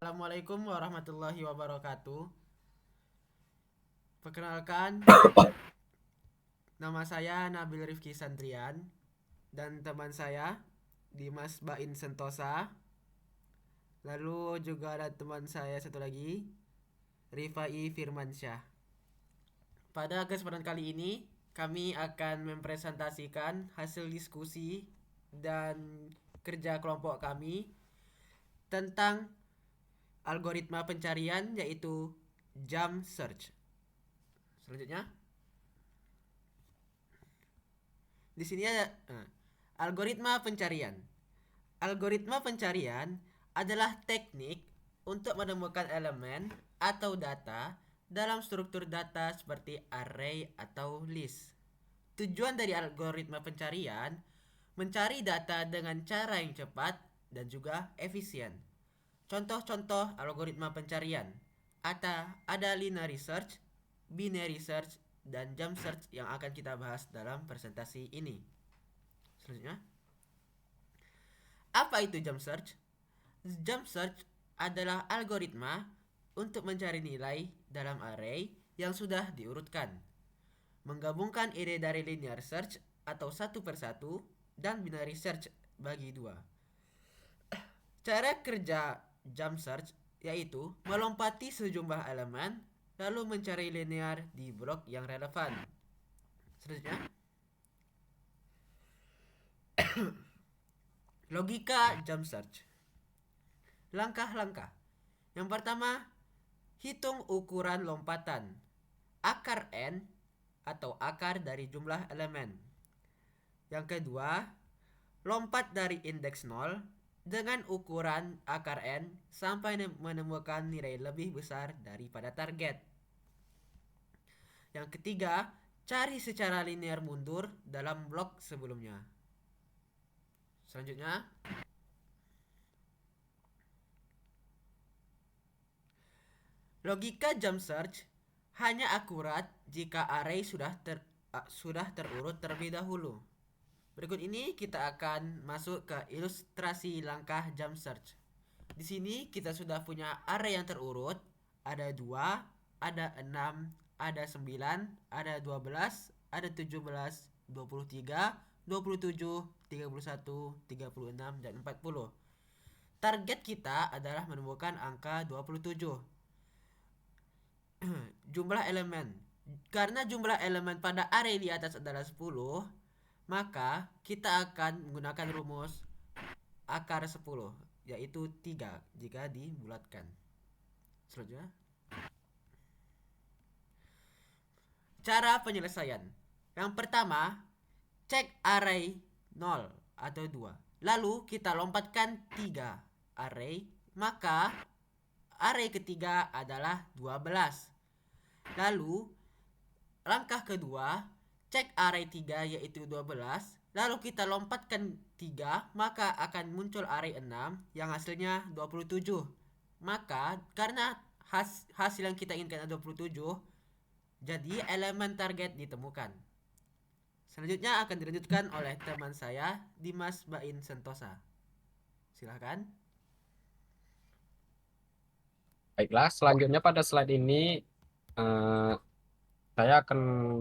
Assalamualaikum warahmatullahi wabarakatuh. Perkenalkan, nama saya Nabil Rifki Santrian dan teman saya Dimas Bain Sentosa. Lalu juga ada teman saya satu lagi, Rifai Firmansyah. Pada kesempatan kali ini, kami akan mempresentasikan hasil diskusi dan kerja kelompok kami tentang algoritma pencarian yaitu jump search. Selanjutnya, di sini ada algoritma pencarian. Algoritma pencarian adalah teknik untuk menemukan elemen atau data dalam struktur data seperti array atau list. Tujuan dari algoritma pencarian mencari data dengan cara yang cepat dan juga efisien. Contoh-contoh algoritma pencarian ada linear search, binary search, dan jump search yang akan kita bahas dalam presentasi ini. Selanjutnya, apa itu jump search? Jump search adalah algoritma untuk mencari nilai dalam array yang sudah diurutkan, menggabungkan ide dari linear search atau satu persatu dan binary search bagi dua. Cara kerja jump search yaitu melompati sejumlah elemen lalu mencari linear di blok yang relevan. Selanjutnya, logika jump search. Langkah-langkah. Yang pertama, hitung ukuran lompatan. Akar n atau akar dari jumlah elemen. Yang kedua, lompat dari indeks 0 dengan ukuran akar n sampai menemukan nilai lebih besar daripada target. Yang ketiga, cari secara linear mundur dalam blok sebelumnya. Selanjutnya, logika jump search hanya akurat jika array sudah terurut terlebih dahulu. Berikut ini kita akan masuk ke ilustrasi langkah jump search. Di sini kita sudah punya array yang terurut, ada 2, ada 6, ada 9, ada 12, ada 17, 23, 27, 31, 36, dan 40. Target kita adalah menemukan angka 27. Jumlah elemen. Karena jumlah elemen pada array di atas adalah 10, maka kita akan menggunakan rumus akar 10, yaitu 3 jika dibulatkan. Selanjutnya, cara penyelesaian. Yang pertama, cek array 0 atau 2. Lalu kita lompatkan 3 array, maka array ketiga adalah 12. Lalu langkah kedua, cek array 3 yaitu 12. Lalu kita lompatkan 3, maka akan muncul array 6 yang hasilnya 27. Maka karena hasil yang kita inginkan adalah 27, jadi elemen target ditemukan. Selanjutnya akan dilanjutkan oleh teman saya Dimas Bain Sentosa. Silahkan. Baiklah, selanjutnya pada slide ini eh, saya akan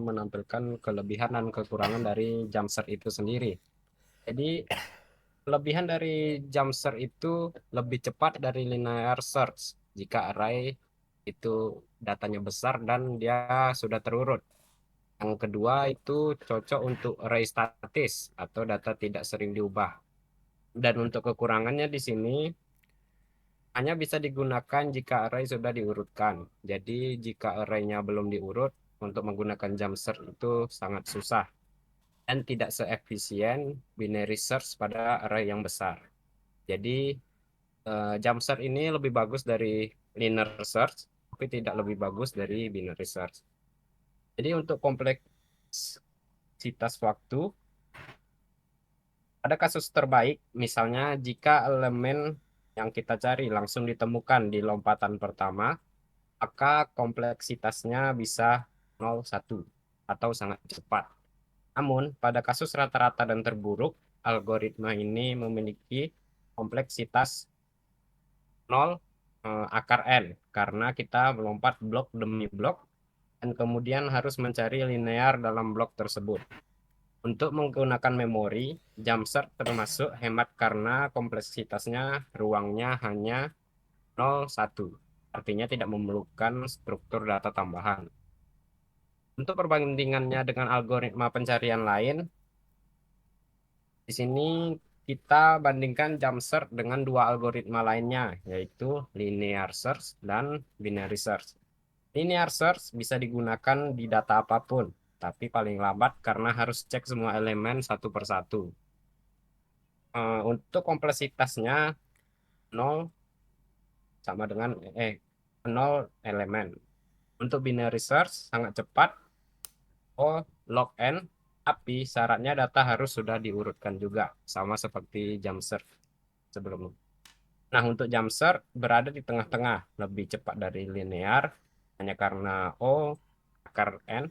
menampilkan kelebihan dan kekurangan dari Jamster itu sendiri. Jadi, kelebihan dari Jamster itu lebih cepat dari linear search jika array itu datanya besar dan dia sudah terurut. Yang kedua itu cocok untuk array statis atau data tidak sering diubah. Dan untuk kekurangannya di sini hanya bisa digunakan jika array sudah diurutkan. Jadi jika arraynya belum diurut, untuk menggunakan jump search itu sangat susah dan tidak seefisien binary search pada array yang besar. Jadi jump search ini lebih bagus dari linear search, tapi tidak lebih bagus dari binary search. Jadi untuk kompleksitas waktu, ada kasus terbaik, misalnya jika elemen yang kita cari langsung ditemukan di lompatan pertama, maka kompleksitasnya bisa 0,1 atau sangat cepat. Namun, pada kasus rata-rata dan terburuk, algoritma ini memiliki kompleksitas 0 akar n, karena kita melompat blok demi blok dan kemudian harus mencari linear dalam blok tersebut. Untuk menggunakan memori, Jamser termasuk hemat karena kompleksitasnya ruangnya hanya 0,1. Artinya tidak memerlukan struktur data tambahan. Untuk perbandingannya dengan algoritma pencarian lain, di sini kita bandingkan jump search dengan dua algoritma lainnya, yaitu linear search dan binary search. Linear search bisa digunakan di data apapun, tapi paling lambat karena harus cek semua elemen satu per satu. Untuk kompleksitasnya 0 sama dengan 0 elemen. Untuk binary search sangat cepat, log n, tapi syaratnya data harus sudah diurutkan juga, sama seperti jump search sebelumnya. Nah, untuk jump search berada di tengah-tengah, lebih cepat dari linear, hanya karena akar n,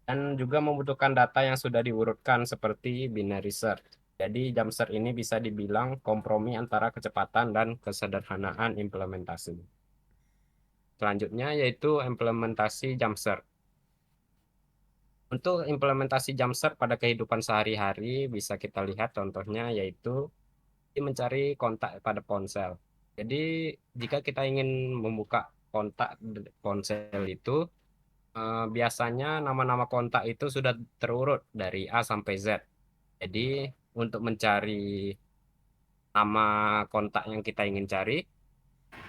dan juga membutuhkan data yang sudah diurutkan seperti binary search. Jadi, jump search ini bisa dibilang kompromi antara kecepatan dan kesederhanaan implementasi. Selanjutnya yaitu implementasi jump search. Untuk implementasi jump search pada kehidupan sehari-hari bisa kita lihat contohnya yaitu mencari kontak pada ponsel. Jadi jika kita ingin membuka kontak ponsel itu biasanya nama-nama kontak itu sudah terurut dari A sampai Z. Jadi untuk mencari nama kontak yang kita ingin cari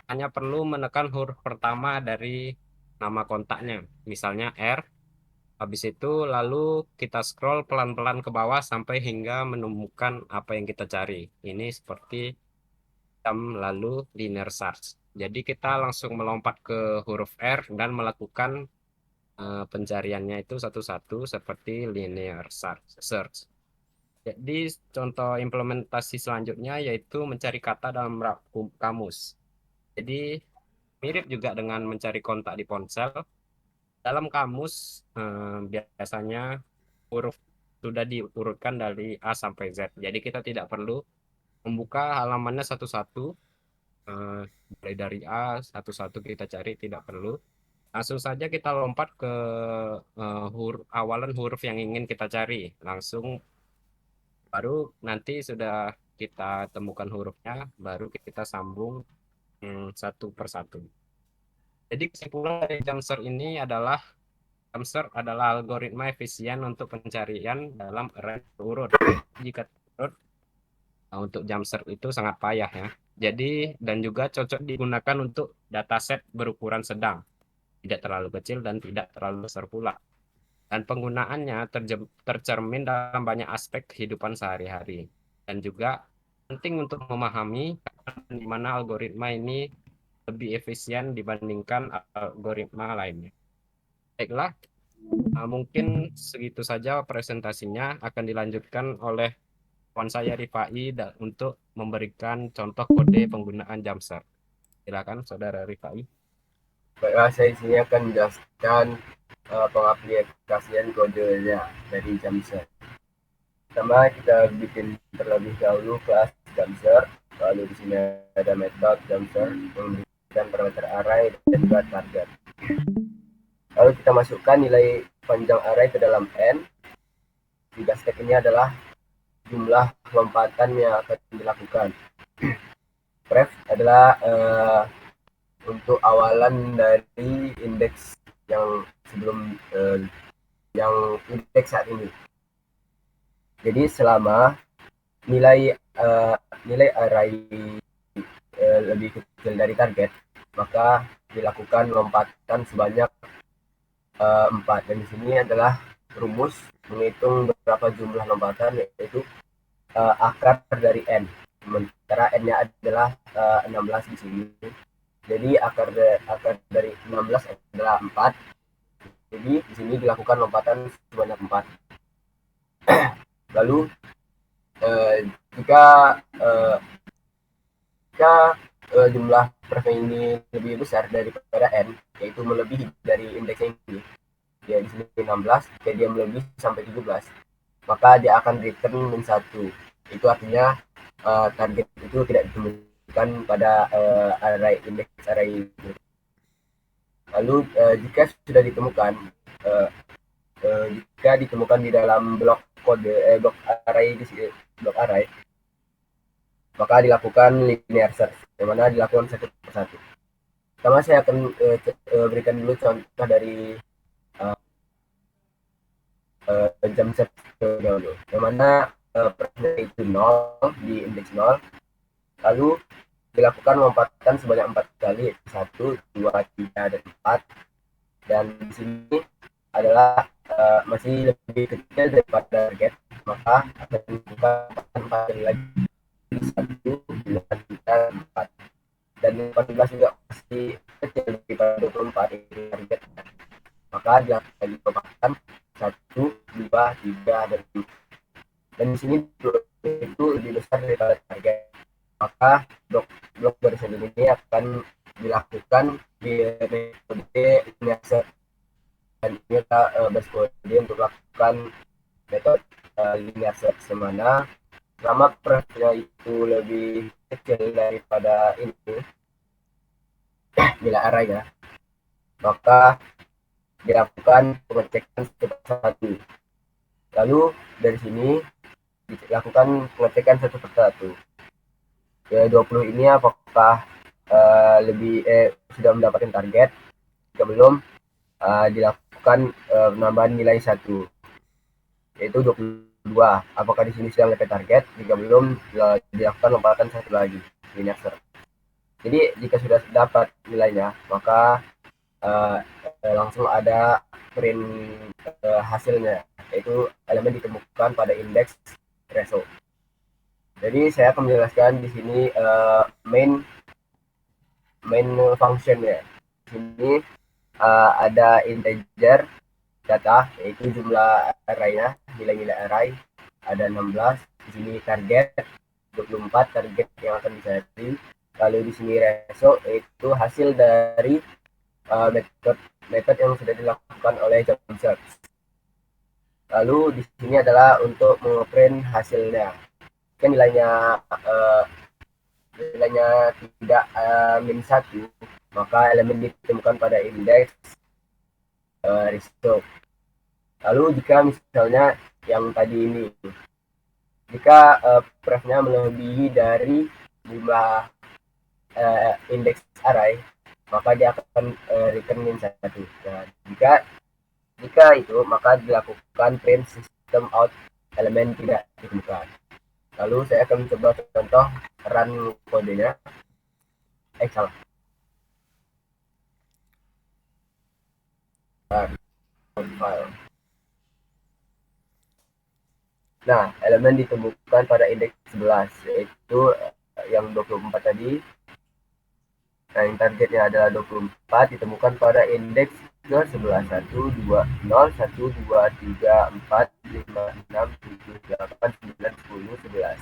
hanya perlu menekan huruf pertama dari nama kontaknya. Misalnya R. Habis itu lalu kita scroll pelan-pelan ke bawah sampai hingga menemukan apa yang kita cari. Ini seperti lalu linear search. Jadi kita langsung melompat ke huruf R dan melakukan pencariannya itu satu-satu seperti linear search. Jadi contoh implementasi selanjutnya yaitu mencari kata dalam kamus. Jadi mirip juga dengan mencari kontak di ponsel. Dalam kamus biasanya huruf sudah diurutkan dari A sampai Z. Jadi kita tidak perlu membuka halamannya satu-satu, mulai dari A satu-satu kita cari, tidak perlu. Langsung saja kita lompat ke awalan huruf yang ingin kita cari. Langsung baru nanti sudah kita temukan hurufnya, baru kita sambung satu per satu. Jadi kesimpulan dari Jamster ini adalah Jamster adalah algoritma efisien untuk pencarian dalam array urut. Jika urut, untuk Jamster itu sangat payah ya. Jadi dan juga cocok digunakan untuk dataset berukuran sedang, tidak terlalu kecil dan tidak terlalu besar pula. Dan penggunaannya tercermin dalam banyak aspek kehidupan sehari-hari. Dan juga penting untuk memahami di mana algoritma ini lebih efisien dibandingkan algoritma lainnya. Baiklah, mungkin segitu saja presentasinya, akan dilanjutkan oleh kawan saya Rifai untuk memberikan contoh kode penggunaan Jamster. Silakan saudara Rifai. Baiklah, saya di sini akan menjelaskan pengaplikasian kodenya dari Jamster. Pertama kita bikin terlebih dahulu kelas Jamster, lalu di sini ada metode Jamster yang memberikan parameter array dan juga target. Lalu kita masukkan nilai panjang array ke dalam n. 3 step ini adalah jumlah lompatan yang akan dilakukan. Pref adalah untuk awalan dari indeks yang sebelum yang indeks saat ini. Jadi selama nilai array lebih kecil dari target, maka dilakukan lompatan sebanyak 4. Dan di sini adalah rumus menghitung berapa jumlah lompatan, yaitu akar dari n. Sementara n-nya adalah 16 di sini. Jadi akar dari 16 adalah 4. Jadi di sini dilakukan lompatan sebanyak 4. Lalu jika jumlah pref ini lebih besar daripada n, yaitu melebihi dari indeks ini, ya di sini 16, jika dia melebihi sampai 17, maka dia akan return min 1. Itu artinya target itu tidak ditemukan. kan pada array indeks array. Lalu jika sudah ditemukan jika ditemukan di dalam blok kode blok array blok array, maka dilakukan linear search, yang mana dilakukan satu persatu. Pertama saya akan berikan dulu contoh dari jam search dahulu, yang mana prosesnya itu 0 di indeks 0, lalu dilakukan lompatan sebanyak 4 kali, 1, 2, 3, dan 4, dan di sini adalah masih lebih kecil daripada target, maka akan dibuka 4 kali lagi, 1, 2, 3, 4, dan 14 juga masih kecil daripada 24 ini target, maka dilakukan lompatan 1, 2, 3, dan 4, dan di sini itu lebih besar daripada target, maka blok barisan ini akan dilakukan di metode linear search, dan ini kita berkode untuk melakukan metode linear search, semana selama prosesnya itu lebih kecil daripada ini nilai array ya, maka dilakukan pengecekan satu persatu. Lalu dari sini dilakukan pengecekan satu persatu. Ya 20 ini apakah sudah mendapatkan target? Jika belum, dilakukan penambahan nilai 1, yaitu 22. Apakah di sini sudah mencapai target? Jika belum, dilakukan lompatan 1 lagi, linear search. Jadi jika sudah dapat nilainya, maka langsung ada print hasilnya, yaitu elemen ditemukan pada indeks threshold. Jadi saya akan menjelaskan di sini main function ya. Di sini ada integer data, yaitu jumlah array-nya, nilai-nilai array ada 16. Di sini target 24, target yang akan dicari. Lalu di sini ratio, yaitu hasil dari metode yang sudah dilakukan oleh jam search. Lalu di sini adalah untuk mengeprint hasilnya. Kan nilainya tidak min 1, maka elemen ditemukan pada indeks result. Lalu jika misalnya yang tadi ini, jika prefnya melebihi dari jumlah indeks array, maka dia akan return min 1. Nah, jika itu, maka dilakukan print system out, elemen tidak ditemukan. Lalu saya akan coba contoh run kodenya. Salah. File. Nah, elemen ditemukan pada indeks 11, yaitu yang 24 tadi. Nah, yang targetnya adalah 24, ditemukan pada indeks ke 11. 1, 2, 0, 1, 2, 3, 4, 5, 6, 7, 8, 9, 10, 11.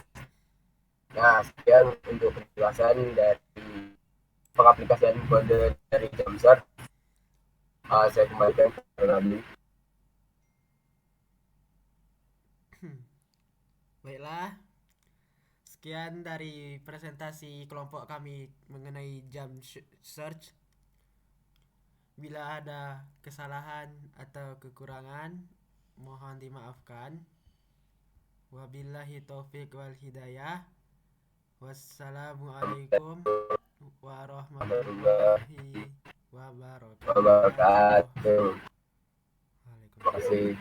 Nah, sekian untuk penjelasan dari pengaplikasian kode dari jam search. Saya kembalikan ke Nabi. Baiklah, sekian dari presentasi kelompok kami mengenai jam search. Bila ada kesalahan atau kekurangan, mohon dimaafkan. Wabillahi taufiq wal hidayah. Wassalamualaikum warahmatullahi wabarakatuh. Wabarakatuh. Terima Waalaikumsalam. kasih.